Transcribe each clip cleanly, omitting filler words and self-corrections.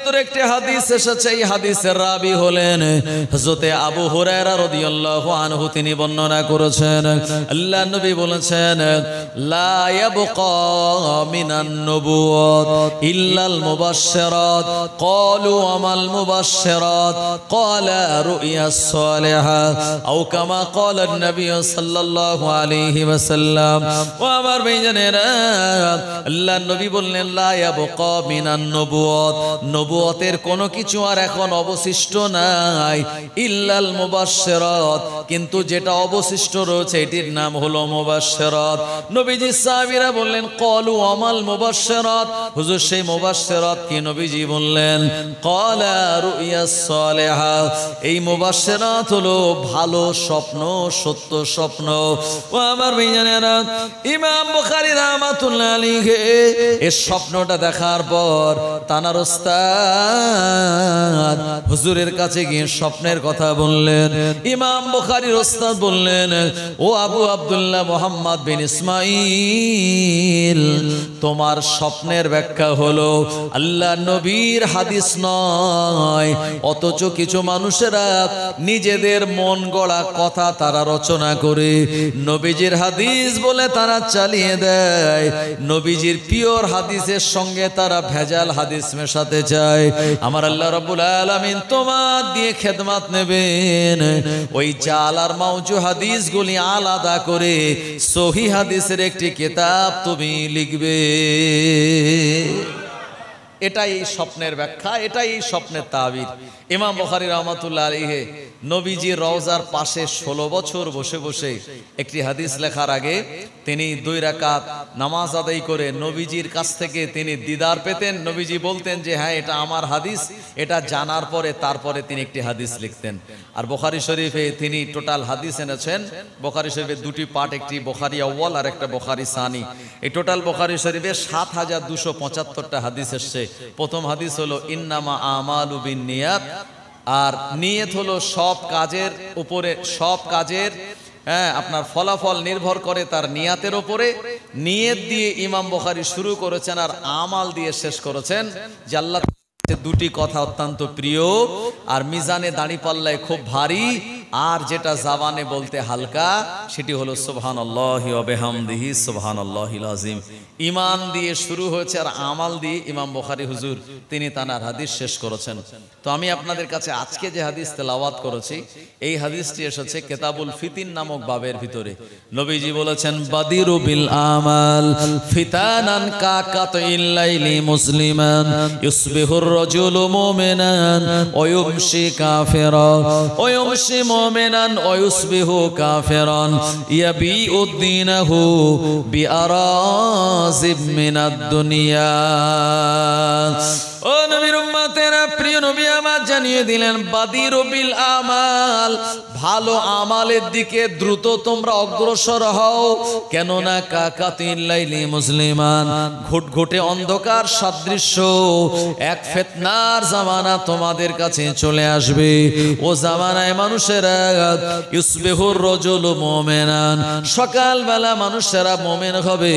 ভিতরে একটি হাদিস এসেছে, এই হাদিসের রাবি হলেন হযরতে আবু হুরায়রা রাদিয়াল্লাহু আনহু। তিনি বর্ণনা করেছেন আল্লাহর নবী বলেছেন, লা ইয়াবকা মিনান নবুওয়াত ইল্লাল মুবাশশিরাত। ক্বালু আমাল মুবাশশিরাত? ক্বালা রুইয়াস সালিহা আও কামা ক্বালা নবী সাল্লাল্লাহু আলাইহি ওয়াসাল্লাম। ও আমার ভাইজানেরা, আল্লাহর নবী বললেন লা ইয়াবকা মিনান নবুওয়াত, নবুয়তের কোনো কিছু আর এখন অবশিষ্ট নাই, ইল্লাল মুবাশশিরাত, কিন্তু যেটা অবশিষ্ট রয়েছে এটির নাম হলো মুবাশশিরাত। নবীজি সাহাবীরা বললেন ক্বালু আমাল মুবাশশিরাত, হুজুর সেই মুবাশশিরাত কি? নবীজি বললেন ক্বালা রুইয়াস সালিহা, এই মুবাশশিরাত হলো ভালো স্বপ্ন, সত্য স্বপ্ন। ও আমার ভাইজানেরা, ইমাম বুখারী রাহমাতুল্লাহ আলাইহি এই স্বপ্নটা দেখার পর তানার ওস্তাদ হুজুরের কাছে গিয়ে স্বপ্নের কথা বললেন। ইমাম বুখারীর ওস্তাদ বললেন, ও আবু আব্দুল্লাহ মুহাম্মদ বিন ইসমাঈল, তোমার স্বপ্নের ব্যাখ্যা হলো আল্লাহ নবীর হাদিস নয়, অথচ কিছু মানুষেরা নিজেদের মন গড়া কথা তারা রচনা করে নবীজির হাদিস বলে তারা চালিয়ে দেয়। নবীজির পিওর হাদিসের সঙ্গে তারা ভেজাল হাদিস মেশাতে চায়। আমার আল্লাহ রাব্বুল আলামিন তোমার দিয়ে খেদমত নেবেন, ওই জাল আর মাউজু হাদিসগুলি আলাদা করে সহিহ হাদিসের একটি কিতাব তুমি লিখবে। এটাই এই স্বপ্নের ব্যাখ্যা, এটাই এই স্বপ্নের তাবির। ইমাম বুখারী রাহমাতুল্লাহ আলাইহি নবীজির রওজার পাশে 16 বছর বসে বসে একটি হাদিস লেখার আগে তিনি 2 রাকাত নামাজ আদায় করে নবীজির কাছ থেকে তিনি দিদার পেতেন। নবীজি বলতেন যে হ্যাঁ এটা আমার হাদিস, এটা জানার পরে তারপরে তিনি একটি হাদিস লিখতেন। আর বুখারী শরীফে তিনি টোটাল হাদিস এনেছেন। বুখারী শরীফের 2টি পার্ট, একটি বুখারী আউয়াল আর একটা বুখারী সানি। এই টোটাল বুখারী শরীফে 7275টা হাদিস এসেছে। প্রথম হাদিস হলো ইন্নামা আমালু বিন্নিয়াত, আর নিয়ত হলো সব কাজের উপরে, সব কাজের আপনার ফলাফল নির্ভর করে তার নিয়াতের উপরে। নিয়ত দিয়ে ইমাম বুখারী শুরু করেছেন আর আমাল দিয়ে শেষ করেছেন যে আল্লাহ 2টি কথা অত্যন্ত প্রিয় আর মিজানে দাঁড়িপাল্লায় খুব ভারী, আর যেটা জবানে বলতে হালকা সেটি হলো সুবহানাল্লাহি ওয়া বিহামদিহি সুবহানাল্লাহিল আযীম। ঈমান দিয়ে শুরু হয়েছে আর আমাল দিয়ে ইমাম বুখারী হুজুর তিনি তানার হাদিস শেষ করেছেন। তো আমি আপনাদের কাছে আজকে যে হাদিস তেলাওয়াত করেছি এই হাদিসটি এসেছে কিতাবুল ফিতিন নামক বাবের ভিতরে। নবীজি বলেছেন বাদিরু বিল আমাল ফিতানান কাকাতিল লাইলি মুসলিমান ইউসবিহুর রাজুলু মুমিনান ওয়া ইউমশি কাফিরান ওয়া ইউমশি মুমিনান ওয়া ইউসবিহু কাফিরান ইয়াবিউদ্দিনাহু বিআরাজিব মিনাদ দুনিয়া। ও নবীর উম্মতেরা, প্রিয় নবী আমার জানিয়ে দিলেন বাদিরু বিল আমাল, ভালো আমালের দিকে দ্রুত তোমরা অগ্রসর হও। কেননা কাকাতিল লাইলি মুসলিমান, ঘুটঘুটে অন্ধকার সাদৃশ্য এক ফিতনার জামানা তোমাদের কাছে চলে আসবে। ও জামানায় মানুষেরা ইউসবিহুর রাজুলু মুমিনান, সকালবেলা মানুষেরা মুমিন হবে,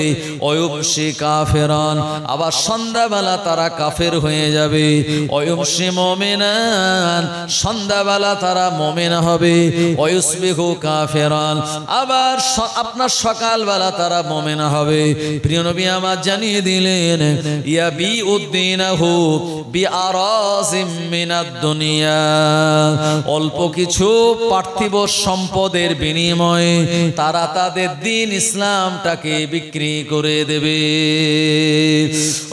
ওয়ুমশি কাফিরান, আবার সন্ধ্যাবেলা তারা কাফের হয়ে যাবে। ওয়ুমশি মুমিনান, সন্ধ্যাবেলা তারা মুমিন হবে। ওয়ুসবিহু কাফিরান, আবার আপনার সকালবেলা তারা মুমিন হবে। প্রিয় নবী আমার জানিয়ে দিলেন ইয়াবিউদ্দিনাহু বিআরাজিম মিনাদ দুনিয়া, অল্প কিছু পার্থিব সম্পদের বিনিময়ে তারা তাদের দ্বীন ইসলামটাকে বিক্রি করে দেবে।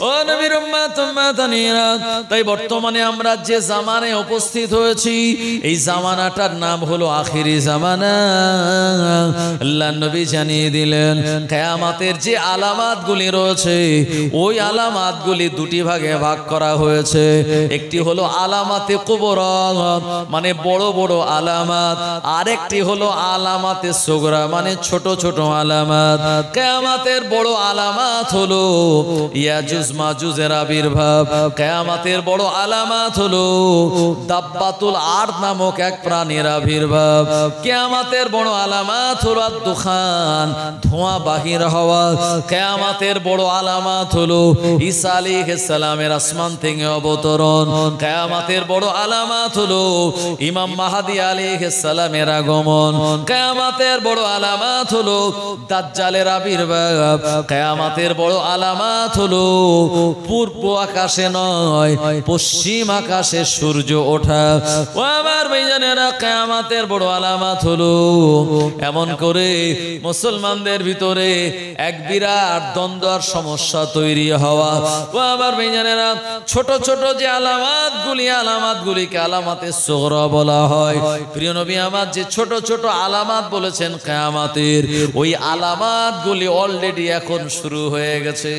ও নবীর উম্মত উম্মাতানিরা, তাই বর্তমানে আমরা যে জামানায় উপস্থিত হয়েছি এই জামানাটার নাম হলো আখিরি জামানা। আল্লাহর নবী জানিয়ে দিলেন কিয়ামতের যে আলামাতগুলি রয়েছে ওই আলামাতগুলি 2টি ভাগে ভাগ করা হয়েছে। একটি হলো আলামাতে কুবরা, মানে বড় বড় আলামাত, আরেকটি হলো আলামাতে সুগরা, মানে ছোট ছোট আলামাত। কিয়ামতের বড় আলামাত হলো ইয়াজুজ মাজুজের আবির্ভাব। কিয়ামতের বড় আলামাত হলো দাব্বাতুল আরদ নামক এক প্রাণীর আবির্ভাব। আবির্ভাব। কিয়ামতের বড় আলামত হলো দুখান, ধোঁয়া বাহির হওয়া। কিয়ামতের বড় আলামত হলো ঈসা আলাইহিস সালামের আসমান থেকে অবতরণ। কিয়ামতের বড় আলামত হলো ইমাম মাহদী আলাইহিস সালামের আগমন। কিয়ামতের বড় আলামত হলো দাজ্জালের আবির্ভাব। কিয়ামতের বড় আলামত হলো পূর্ব আকাশে নয়, পশ্চিম আকাশে সূর্য ওঠা। ও আমার ভাইজানেরা, কিয়ামতের বড় আলামত হলো এমন করে মুসলমানদের ভিতরে এক বিরাট দ্বন্দ্ব আর সমস্যা তৈরি হওয়া। ও আমার ভাইজানেরা, ছোট ছোট যে আলামাতগুলিকে আলামাতে সুগরা বলা হয়। প্রিয় নবী আমার যে ছোট ছোট আলামাত বলেছেন কিয়ামতের, ওই আলামাতগুলি অলরেডি এখন শুরু হয়ে গেছে।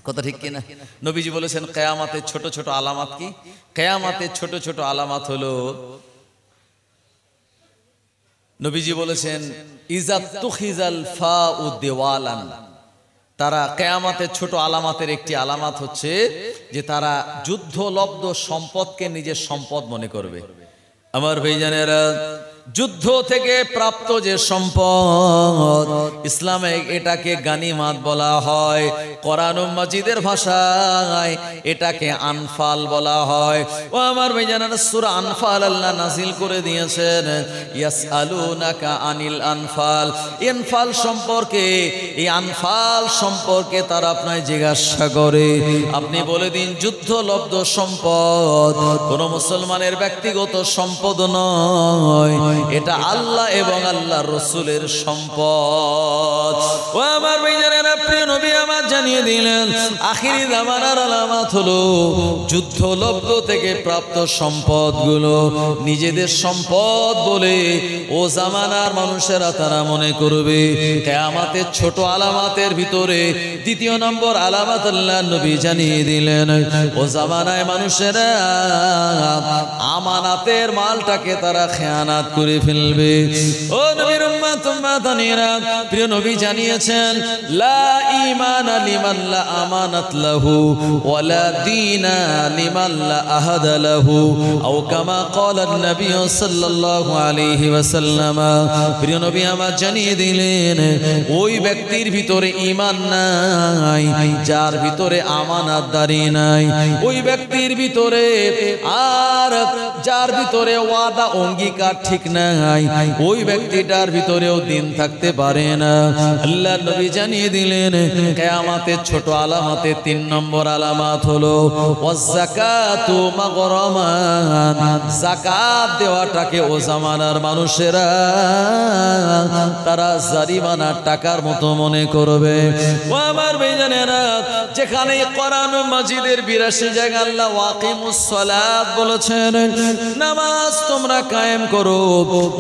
কথা ঠিক কিনা? নবীজি বলেছেন কিয়ামতের ছোট ছোট আলামাত কি? কিয়ামতের ছোট ছোট আলামাত হলো, নবীজি বলেছেন ইজাত তুখিজাল ফাউ দেওয়ালান। তারা কিয়ামতের ছোট আলামাতের একটি আলামাত হচ্ছে যে তারা যুদ্ধলব্ধ সম্পদকে নিজের সম্পদ মনে করবে। আমার ভাইজানেরা, যুদ্ধ থেকে প্রাপ্ত যে সম্পদ, ইসলামে এটাকে গানিমাত বলা হয়। কোরআন মাজিদের ভাষায় এটাকে আনফাল বলা হয়। ও আমার ভাইজানেরা, সূরা আনফাল আল্লাহ নাজিল করে দিয়েছেন, ইয়াসআলুনাকা আনিল আনফাল। আনফাল সম্পর্কে, এই আনফাল সম্পর্কে তারা আপনাকে জিজ্ঞাসা করে। আপনি বলে দিন যুদ্ধলব্ধ সম্পদ কোন মুসলমানের ব্যক্তিগত সম্পদ নয়, এটা আল্লাহ এবং আল্লাহর রাসূলের সম্পদ। ও আমার ভাইজানেরা, প্রিয় নবী আমার জানিয়ে দিলেন আখিরি জামানার আলামত হলো যুদ্ধলব্ধ থেকে প্রাপ্ত সম্পদগুলো নিজেদের সম্পদ বলে ও জামানার মানুষেরা তারা মনে করবে। কিয়ামতের ছোট আলামাতের ভিতরে দ্বিতীয় নম্বর আলামত আল্লাহ নবী জানিয়ে দিলেন, ও জামানায় মানুষেরা আমানাতের মালটাকে তারা খেয়ানাত করে ফেলবে। ও নবীর উম্মত উম্মাতানিরা, প্রিয় নবী জানিয়েছেন লা ঈমানা লিমান লা আমানাত লাহু ওয়ালা দীনা লিমান লা আহাদা লাহু আও কামা ক্বালা নবী সাল্লাল্লাহু আলাইহি ওয়াসাল্লাম। প্রিয় নবী আমার জানিয়ে দিলেন ওই ব্যক্তির ভিতরে ঈমান নাই যার ভিতরে আমানতদারি নাই, ওই ব্যক্তির ভিতরে আর যার ভিতরে ওয়াদা অঙ্গীকার ঠিক নাই, ওই ব্যক্তিটার ভিতরেও দিন থাকতে পারে না। আল্লাহ নবী জানিয়ে দিলেন কিয়ামতের ছোট আলামতের 3 নম্বর আলামত হলো ওয়াযাকাতু মাগরামান। যাকাত দেওয়াটাকে ও জামানার মানুষেরা তারা জারিমানার টাকার মতো মনে করবে। ও আমার ভাইজানেরা, যেখানে কোরআন মাজিদের 82 জায়গায় আল্লাহ ওয়াকিমুস সালাত বলেছেন, নামাজ তোমরা কায়েম করো,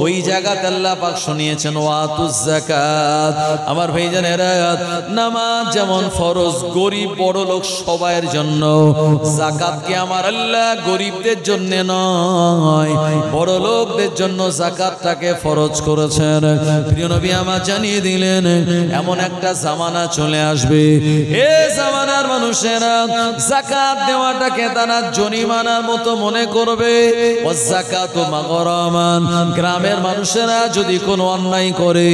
ওই জায়গাতে আল্লাহ পাক শুনিয়েছেন ওয়াতুজ যাকাত। আমার ভাইজানেরা, নামাজ যেমন ফরজ গরিব বড় লোক সবার জন্য, যাকাত কি আমার আল্লাহ গরিবদের জন্য নয়, বড় লোকদের জন্য যাকাতটাকে ফরজ করেছেন। প্রিয় নবী আমার জানিয়ে দিলেন এমন একটা জামানা চলে আসবে, এই জামানার মানুষেরা যাকাত দেওয়াটাকে তারা জরিমানার মতো মনে করবে। ওয়াযাকাতু মাগরামান। গ্রামের মানুষেরা যদি কোনো অন্যায় করে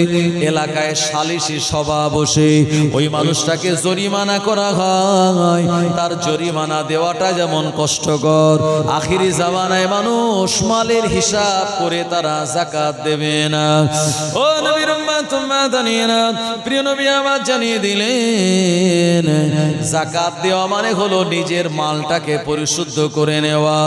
এলাকায় সালিশি সভা বসে ওই মানুষটাকে জরিমানা করা হয়, তার জরিমানা দেওয়াটা যেমন কষ্টকর, আখিরি জামানায় মানুষ মালের হিসাব করে তারা যাকাত দেবে না। ও নবীর উম্মত উম্মাতানিরা, প্রিয় নবী আমার জানিয়ে দিলেন যাকাত দেওয়া মানে হলো নিজের মালটাকে পরিশুদ্ধ করে নেওয়া।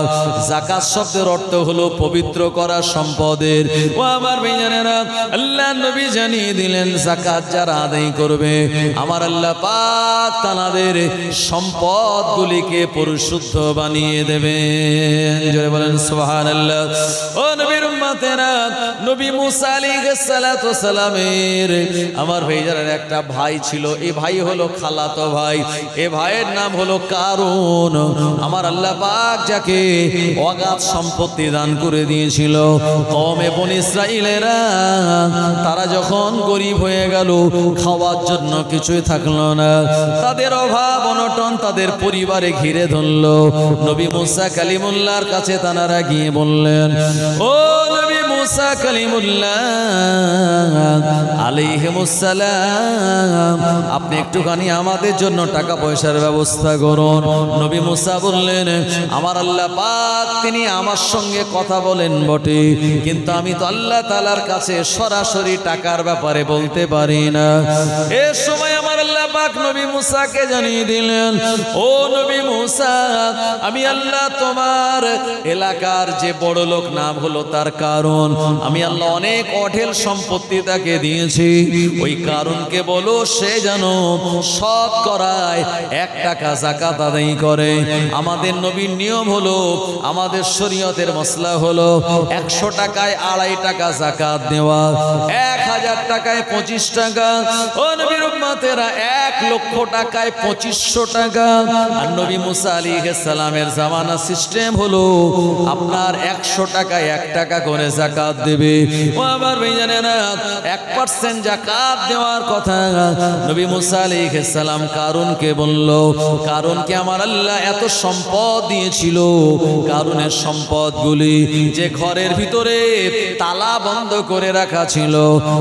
যাকাত শব্দের অর্থ হলো পবিত্র করা সম্পদের। ও আমার ভাইজানেরা, আল্লাহ নবী জানিয়ে দিলেন যাকাত যারা আদায় করবে আমার আল্লাহ পাক তাদের সম্পদগুলিকে পরিশুদ্ধ বানিয়ে দেবেন। জোরে বলেন সুবহানাল্লাহ। ও নবীর উম্মতেরা, নবী মুসা আলাইহিস সালাতু সালামের আমার ভাইজানের একটা ভাই ছিল, এই ভাই হলো খালাতো ভাই, এই ভাইয়ের নাম হলো কারুন। আমার আল্লাহ পাক যাকে অগাধ সম্পত্তি দান করে দিয়েছিল, কওমে বনী ইসরাইলেরা তারা যখন গরিব হয়ে গেল, খাওয়ার জন্য কিছুই থাকলো না, তাদের অভাব অনটন তাদের পরিবারে ঘিরে ধরলো। নবী মুসা কালিমুল্লাহর কাছে তারা গিয়ে বললেন, ও নবী মুসা কালিমুল্লাহ আলাইহিমুস সালাম, আপনি একটুখানি আমাদের জন্য টাকা পয়সার ব্যবস্থা করুন। নবী মুসা বললেন, আমার আল্লাহ পাক তিনি আমার সঙ্গে কথা বলেন বটে, কিন্তু আমি তো আল্লাহ তাআলার কাছে সরাসরি টাকার ব্যাপারে বলতে পারি না। এই সময় আমার আল্লাহ পাক নবী মুসাকে জানিয়ে দিলেন, ও নবী মুসা, আমি আল্লাহ তোমার এলাকার যে বড় লোক নাম হলো তার কারণ, আমি আল্লাহ অনেক অঢেল সম্পত্তি তাকে দিয়েছি। ওই কারণকে বলো সে যেন শতকরায় 1 টাকা যাকাত আদায় করে। আমাদের নবীর নিয়ম হলো, আমাদের শরীয়তের মসলা হলো 100 টাকায় 2.5 টাকা যাকাত দেওয়া, 1000 টাকায় 25 টাকা। ও নবীর উম্মতেরা 1 লক্ষ টাকায় 2500 টাকা। আর নবী মুসা আলাইহিস সালামের জামানা সিস্টেম হলো আপনার 100 টাকায় 1 টাকা করে যাকাত দেবে। ও আমার ভাইজানেরা, 1% যাকাত দেওয়ার কথা নবী মুসা আলাইহিস সালাম কারুনকে বলল। কারুনকে আমার আল্লাহ এত সম্পদ দিয়েছিল, কারুনের সম্পদগুলি যে ঘরের ভিতরে তালা বন্ধ করে রাখা ছিল,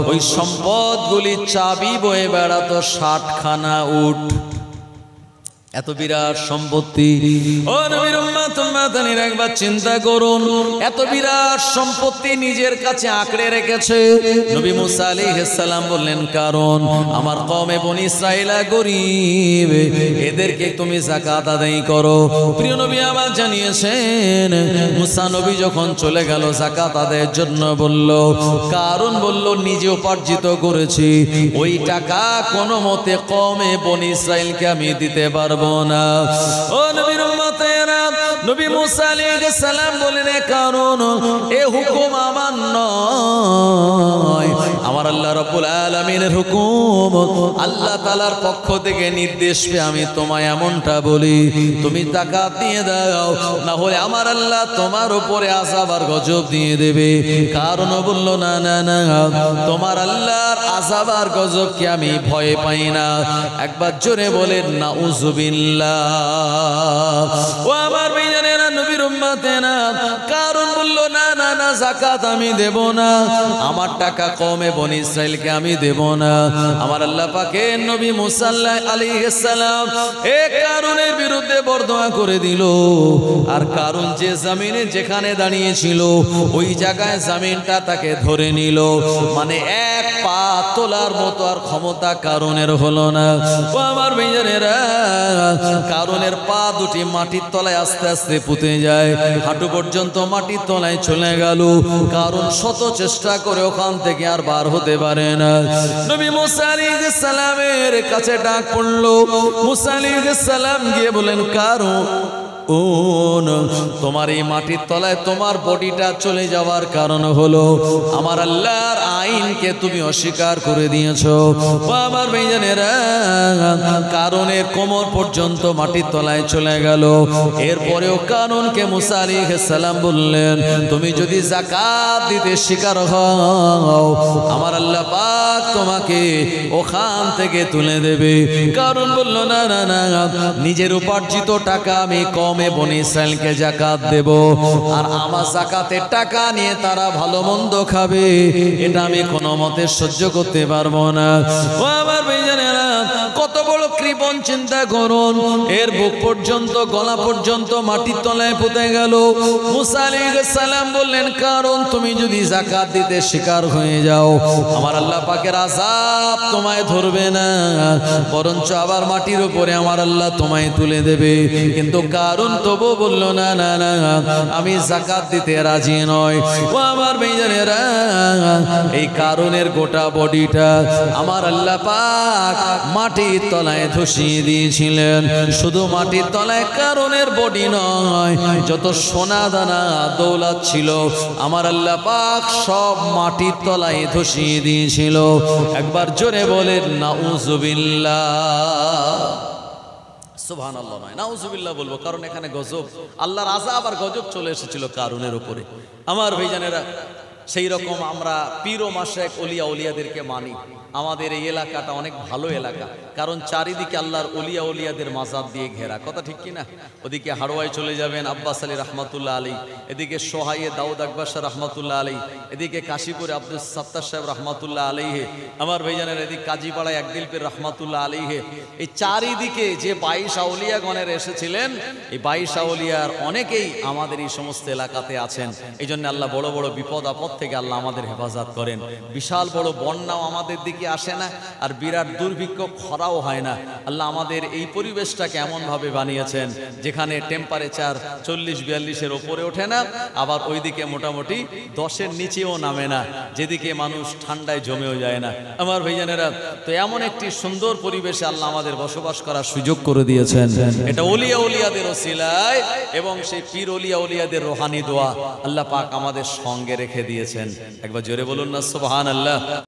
ওই সম্পদগুলি চাবি বয়ে বেড়াতো 60 খানা উট। এত বিরাট সম্পত্তি। ও নবীর উম্মত উম্মাতানিরা, একবার চিন্তা করুন, এত বিরাট সম্পত্তি নিজের কাছে আঁকড়ে রেখেছে। নবী মুসা আলাইহিস সালাম বললেন, কারণ আমার কওমে বনি ইসরাঈল গরীব, এদেরকে তুমি যাকাত আদায় করো। প্রিয় নবী আবার জানিয়েছেন, মুসা নবী যখন চলে গেল যাকাত আদায়ের জন্য বলল, কারণ বলল নিজে উপার্জিত করেছি, ওই টাকা কোনো মতে কওমে বনি ইসরাঈলকে আমি দিতে পারবো না। ও নবীর উম্মতেরা, নবী মুসা আলাইহিস সালাম বলেন, কারণ এ হুকুম আমার নয়, আমার আল্লাহ রাব্বুল আলামিনের হুকুম। আল্লাহ তাআলার পক্ষ থেকে নির্দেশ পেয়ে আমি তোমায় এমনটা বলি, তুমি যাকাত দিয়ে দাও, না হলে আমার আল্লাহ তোমার উপরে আযাব আর গজব দিয়ে দেবে। কারণ বলল, না না না, তোমার আল্লাহর আযাব আর গজবকে আমি ভয় পাই না। একবার জোরে বলেন নাউযুবিল্লাহ। ও আমার ভাইজানেরা, নবীর উম্মতেরা, কারণ বলল, না না না, যাকাত আমি দেব না, আমার টাকা কওমে বনি ইসরাঈলকে আমি দেব না। আমার আল্লাহ পাকের নবী মুসা আলাইহিস সালাম এই কারুনের বিরুদ্ধে বরদোয়া করে দিল। আর কারুন যে জমিনে যেখানে দাঁড়িয়ে ছিল, ওই জায়গায় জমিনটা তাকে ধরে নিল। মানে 1 পা তোলার মতো আর ক্ষমতা কারুনের হলো না। ও আমার ভাইজানেরা, কারুনের পা দুটি মাটির তলায় আস্তে আস্তে পুঁতে যায়, হাঁটু পর্যন্ত মাটির তলায় চলে গেল। কারণ শত চেষ্টা করে ওখান থেকে আর বার হতে পারে না। নবী মুসা আলাইহিস সালামের কাছে ডাক পড়লো। মুসা আলাইহিস সালাম গিয়ে বলেন, কারণ তোমার এই মাটির তলায় তোমার বডিটা চলে যাওয়ার কারণ হলো আমার আল্লাহর আইনকে তুমি অস্বীকার করে দিয়েছো। আমার ভাইজানেরা, কারণের কোমর পর্যন্ত মাটির তলায় চলে গেল। এরপরেও কারণকে মুসা আলাইহিস সালাম বললেন, তুমি যদি যাকাত দিতে স্বীকার হও, আমার আল্লাহ পাক তোমাকে ওখান থেকে তুলে দেবে। কারণ বলল, না না না, নিজের উপার্জিত টাকা আমি কমে বনি ইসরাঈলকে যাকাত দেব, আর আমার যাকাতের টাকা নিয়ে তারা ভালো মন্দ খাবে, এটা আমি কোনো মতে সহ্য করতে পারবো না। ও আমার ভাইজানেরা, কত বড় কৃপণ চিন্তা করুন। এর বুক পর্যন্ত গলা পর্যন্ত মাটির তলায় পুঁতে গেল। মুসা আলাইহিস সালাম বললেন, কারণ তুমি যদি যাকাত দিতে স্বীকার হয়ে যাও, আমার আল্লাহ পাকের আযাব তোমায় ধরবে না, বরঞ্চ আবার মাটির উপরে আমার আল্লাহ তোমায় তুলে দেবে। কিন্তু কারণ তবু বলল, না না না, আমি যাকাত দিতে রাজি নয়। ও আমার ভাইজানেরা, এই কারণের গোটা বডিটা আমার আল্লাহ পাক মাটির তলায় ধসিয়ে দিয়েছিলেন। শুধু মাটির তলায় কারণের বডি নয়, যত সোনা দানা দৌলত ছিল আমার আল্লাহ পাক সব মাটির তলায় ধসিয়ে দিয়েছিল। একবার জোরে বলেন নাউযুবিল্লাহ। সুবহানাল্লাহ নয়, নাউযুবিল্লাহ বলবো, কারণ এখানে গজব, আল্লাহর আযাব আর গজব চলে এসেছিল কারুনের উপরে। আমার ভাইজানেরা, সেই রকম আমরা পীর ও মাশায়েখ ওলিয়া উলিয়াদেরকে মানি। আমাদের এই এলাকাটা অনেক ভালো এলাকা, কারণ চারিদিকে আল্লাহর ওলিয়া উলিয়াদের মাজার দিয়ে ঘেরা, কথা ঠিক কিনা? ওদিকে হাড়োয়ায় চলে যাবেন আব্বাস আলী রহমাতুল্লাহ আলী, এদিকে সোহাইয়ে দাউদ আকবর শাহ রহমাতুল্লাহ আলী, এদিকে কাশীপুরে আব্দুল সাত্তার সাহেব রহমাতুল্লাহ আলাইহে, আমার ভাইজানের এদিকে কাজীপাড়ায় একদিলপীর রহমাতুল্লাহ আলাইহে। এই চারিদিকে যে 22 আউলিয়াগণের এসেছিলেন, এই 22 আউলিয়ার অনেকেই আমাদের এই সমস্ত এলাকাতে আছেন। এই জন্য আল্লাহ বড় বড় বিপদ আপদ থেকে আল্লাহ আমাদের হেফাজত করেন। বিশাল বড় বন্যাও আমাদের দিকে আসে না, আর বিরাট দুর্ভিক্ষ খরাও হয় না। আল্লাহ আমাদের এই পরিবেশটাকে এমনভাবে বানিয়েছেন যেখানে টেম্পারেচার 40-42-এর ওপরে ওঠে না, আবার ওইদিকে মোটামুটি 10-এর নিচেও নামে না, যেদিকে মানুষ ঠান্ডায় জমেও যায় না। আমার ভাইজানেরা, তো এমন একটি সুন্দর পরিবেশে আল্লাহ আমাদের বসবাস করার সুযোগ করে দিয়েছেন। এটা ওলিয়া উলিয়াদের ওসিলায় এবং সেই পীর ওলিয়া উলিয়াদের রোহানি দোয়া আল্লাহ পাক আমাদের সঙ্গে রেখে দিয়েছেন। একবার জোরে বলুন না সুবহানাল্লাহ।